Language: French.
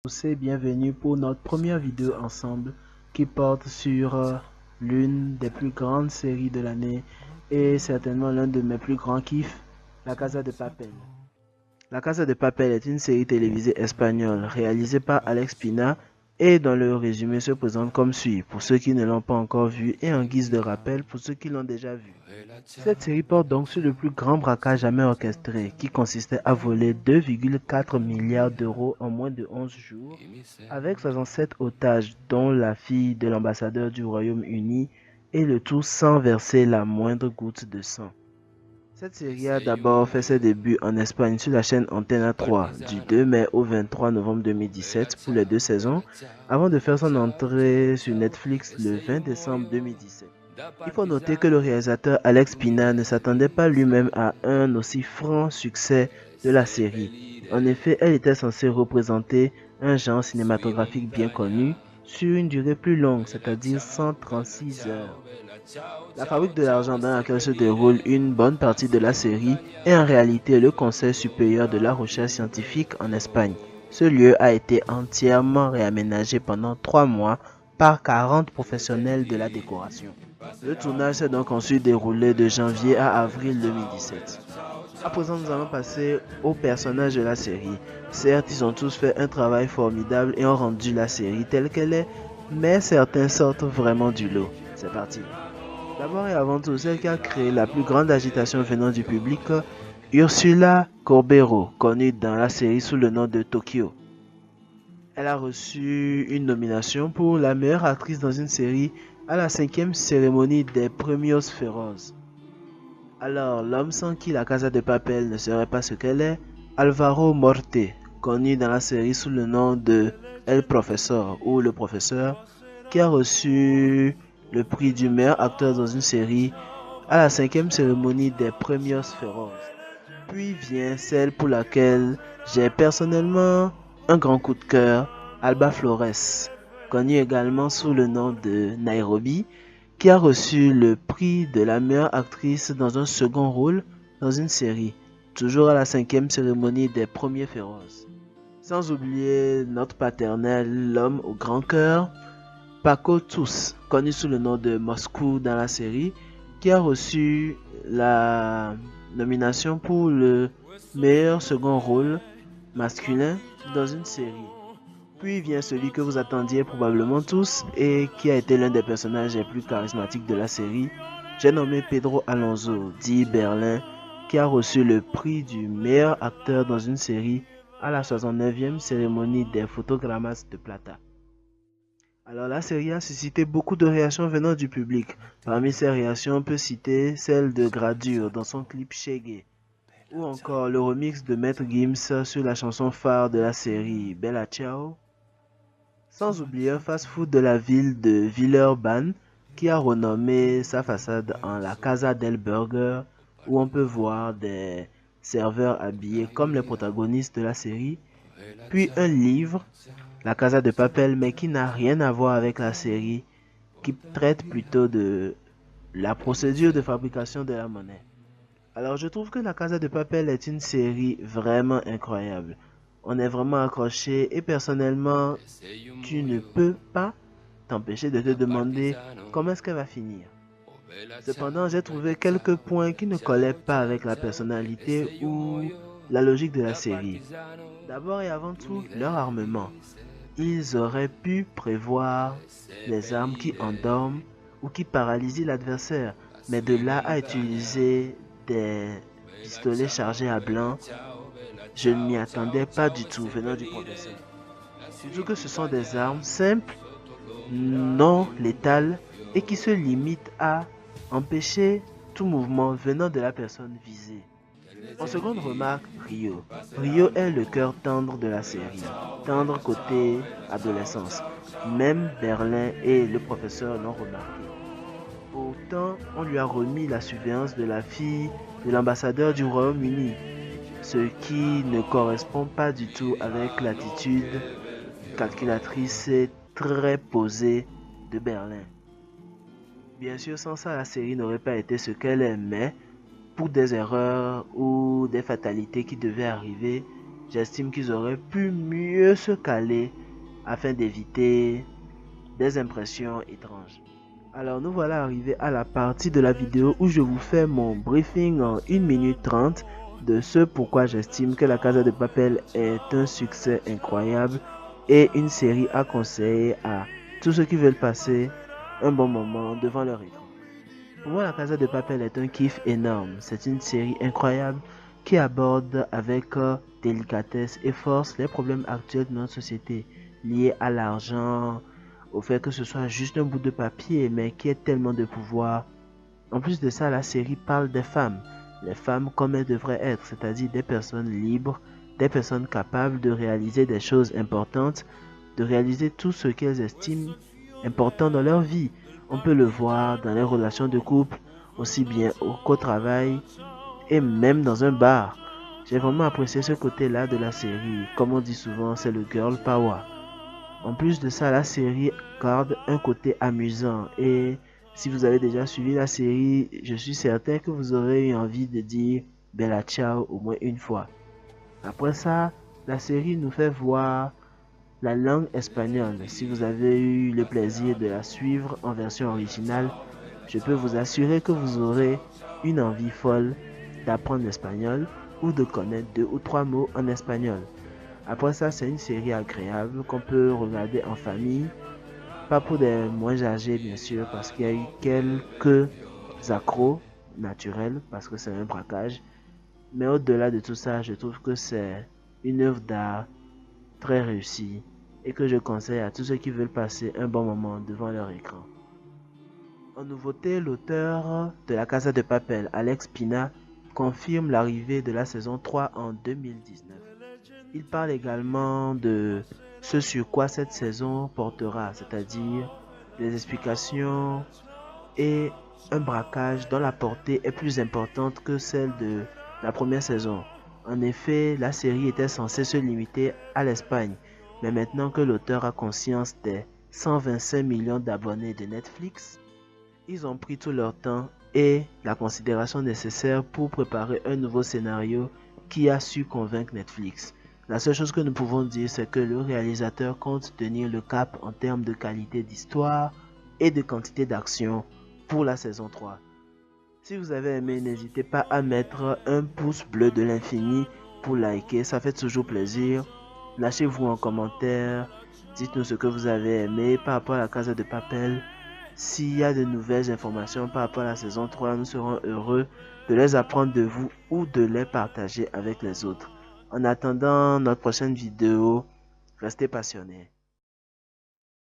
tous et bienvenue pour notre première vidéo ensemble qui porte sur l'une des plus grandes séries de l'année et certainement l'un de mes plus grands kiffs, La Casa de Papel. La Casa de Papel est une série télévisée espagnole réalisée par Alex Pina et dont le résumé se présente comme suit pour ceux qui ne l'ont pas encore vu et en guise de rappel pour ceux qui l'ont déjà vu. Cette série porte donc sur le plus grand braquage jamais orchestré qui consistait à voler 2,4 milliards d'euros en moins de 11 jours avec 67 otages dont la fille de l'ambassadeur du Royaume-Uni et le tout sans verser la moindre goutte de sang. Cette série a d'abord fait ses débuts en Espagne sur la chaîne Antena 3 du 2 mai au 23 novembre 2017 pour les deux saisons, avant de faire son entrée sur Netflix le 20 décembre 2017. Il faut noter que le réalisateur Alex Pina ne s'attendait pas lui-même à un aussi franc succès de la série. En effet, elle était censée représenter un genre cinématographique bien connu sur une durée plus longue, c'est-à-dire 136 heures. La fabrique de l'argent dans laquelle se déroule une bonne partie de la série est en réalité le Conseil supérieur de la recherche scientifique en Espagne. Ce lieu a été entièrement réaménagé pendant 3 mois par 40 professionnels de la décoration. Le tournage s'est donc ensuite déroulé de janvier à avril 2017. À présent, nous allons passer aux personnages de la série. Certes, ils ont tous fait un travail formidable et ont rendu la série telle qu'elle est, mais certains sortent vraiment du lot. C'est parti. D'abord et avant tout, celle qui a créé la plus grande agitation venant du public, Ursula Corbero, connue dans la série sous le nom de Tokyo. Elle a reçu une nomination pour la meilleure actrice dans une série à la 5e cérémonie des Premios Feroz. Alors, l'homme sans qui la Casa de Papel ne serait pas ce qu'elle est, Alvaro Morte, connu dans la série sous le nom de El Professor ou Le Professeur, qui a reçu le prix du meilleur acteur dans une série à la 5e cérémonie des Premios Feroz. Puis vient celle pour laquelle j'ai personnellement un grand coup de cœur, Alba Flores, connue également sous le nom de Nairobi, qui a reçu le prix de la meilleure actrice dans un second rôle dans une série, toujours à la 5e cérémonie des Premiers Féroces. Sans oublier notre paternel, l'homme au grand cœur, Paco Tous, connu sous le nom de Moscou dans la série, qui a reçu la nomination pour le meilleur second rôle masculin dans une série. Puis vient celui que vous attendiez probablement tous et qui a été l'un des personnages les plus charismatiques de la série. J'ai nommé Pedro Alonso, dit Berlin, qui a reçu le prix du meilleur acteur dans une série à la 69e cérémonie des Fotogramas de Plata. Alors la série a suscité beaucoup de réactions venant du public. Parmi ces réactions, on peut citer celle de Gradure dans son clip Shaggy, ou encore le remix de Maître Gims sur la chanson phare de la série Bella Ciao. Sans oublier un fast-food de la ville de Villeurbanne qui a renommé sa façade en la Casa del Burger, où on peut voir des serveurs habillés comme les protagonistes de la série. Puis un livre, La Casa de Papel, mais qui n'a rien à voir avec la série, qui traite plutôt de la procédure de fabrication de la monnaie. Alors je trouve que La Casa de Papel est une série vraiment incroyable. On est vraiment accroché et personnellement, tu ne peux pas t'empêcher de te demander comment est-ce qu'elle va finir. Cependant, j'ai trouvé quelques points qui ne collaient pas avec la personnalité ou la logique de la série. D'abord et avant tout, leur armement. Ils auraient pu prévoir les armes qui endorment ou qui paralysent l'adversaire, mais de là à utiliser des pistolets chargés à blanc, je ne m'y attendais pas du tout venant du professeur. Surtout que ce sont des armes simples, non létales et qui se limitent à empêcher tout mouvement venant de la personne visée. En seconde remarque, Rio. Rio est le cœur tendre de la série, tendre côté adolescence. Même Berlin et le professeur l'ont remarqué. Pourtant, on lui a remis la surveillance de la fille de l'ambassadeur du Royaume-Uni, ce qui ne correspond pas du tout avec l'attitude calculatrice et très posée de Berlin. Bien sûr, sans ça, la série n'aurait pas été ce qu'elle est, mais pour des erreurs ou des fatalités qui devaient arriver, j'estime qu'ils auraient pu mieux se caler afin d'éviter des impressions étranges. Alors nous voilà arrivés à la partie de la vidéo où je vous fais mon briefing en 1 minute 30 de ce pourquoi j'estime que La Casa de Papel est un succès incroyable et une série à conseiller à tous ceux qui veulent passer un bon moment devant leur écran. Pour moi, La Casa de Papel est un kiff énorme. C'est une série incroyable qui aborde avec délicatesse et force les problèmes actuels de notre société liés à l'argent, au fait que ce soit juste un bout de papier mais qui ait tellement de pouvoir. En plus de ça, la série parle des femmes, les femmes comme elles devraient être, c'est-à-dire des personnes libres, des personnes capables de réaliser des choses importantes, de réaliser tout ce qu'elles estiment important dans leur vie. On peut le voir dans les relations de couple, aussi bien qu'au travail et même dans un bar. J'ai vraiment apprécié ce côté-là de la série. Comme on dit souvent, c'est le girl power. En plus de ça, la série garde un côté amusant et si vous avez déjà suivi la série, je suis certain que vous aurez eu envie de dire Bella Ciao au moins une fois. Après ça, la série nous fait voir la langue espagnole. Si vous avez eu le plaisir de la suivre en version originale, je peux vous assurer que vous aurez une envie folle d'apprendre l'espagnol ou de connaître 2 ou 3 mots en espagnol. Après ça, c'est une série agréable qu'on peut regarder en famille. Pas pour des moins âgés, bien sûr, parce qu'il y a eu quelques accros naturels, parce que c'est un braquage. Mais au-delà de tout ça, je trouve que c'est une œuvre d'art très réussie et que je conseille à tous ceux qui veulent passer un bon moment devant leur écran. En nouveauté, l'auteur de La Casa de Papel, Alex Pina, confirme l'arrivée de la saison 3 en 2019. Il parle également de ce sur quoi cette saison portera, c'est-à-dire des explications et un braquage dont la portée est plus importante que celle de la première saison. En effet, la série était censée se limiter à l'Espagne, mais maintenant que l'auteur a conscience des 125 millions d'abonnés de Netflix, ils ont pris tout leur temps et la considération nécessaire pour préparer un nouveau scénario qui a su convaincre Netflix. La seule chose que nous pouvons dire, c'est que le réalisateur compte tenir le cap en termes de qualité d'histoire et de quantité d'action pour la saison 3. Si vous avez aimé, n'hésitez pas à mettre un pouce bleu de l'infini pour liker, ça fait toujours plaisir. Lâchez-vous en commentaire, dites-nous ce que vous avez aimé par rapport à La Casa de Papel. S'il y a de nouvelles informations par rapport à la saison 3, nous serons heureux de les apprendre de vous ou de les partager avec les autres. En attendant notre prochaine vidéo, restez passionnés.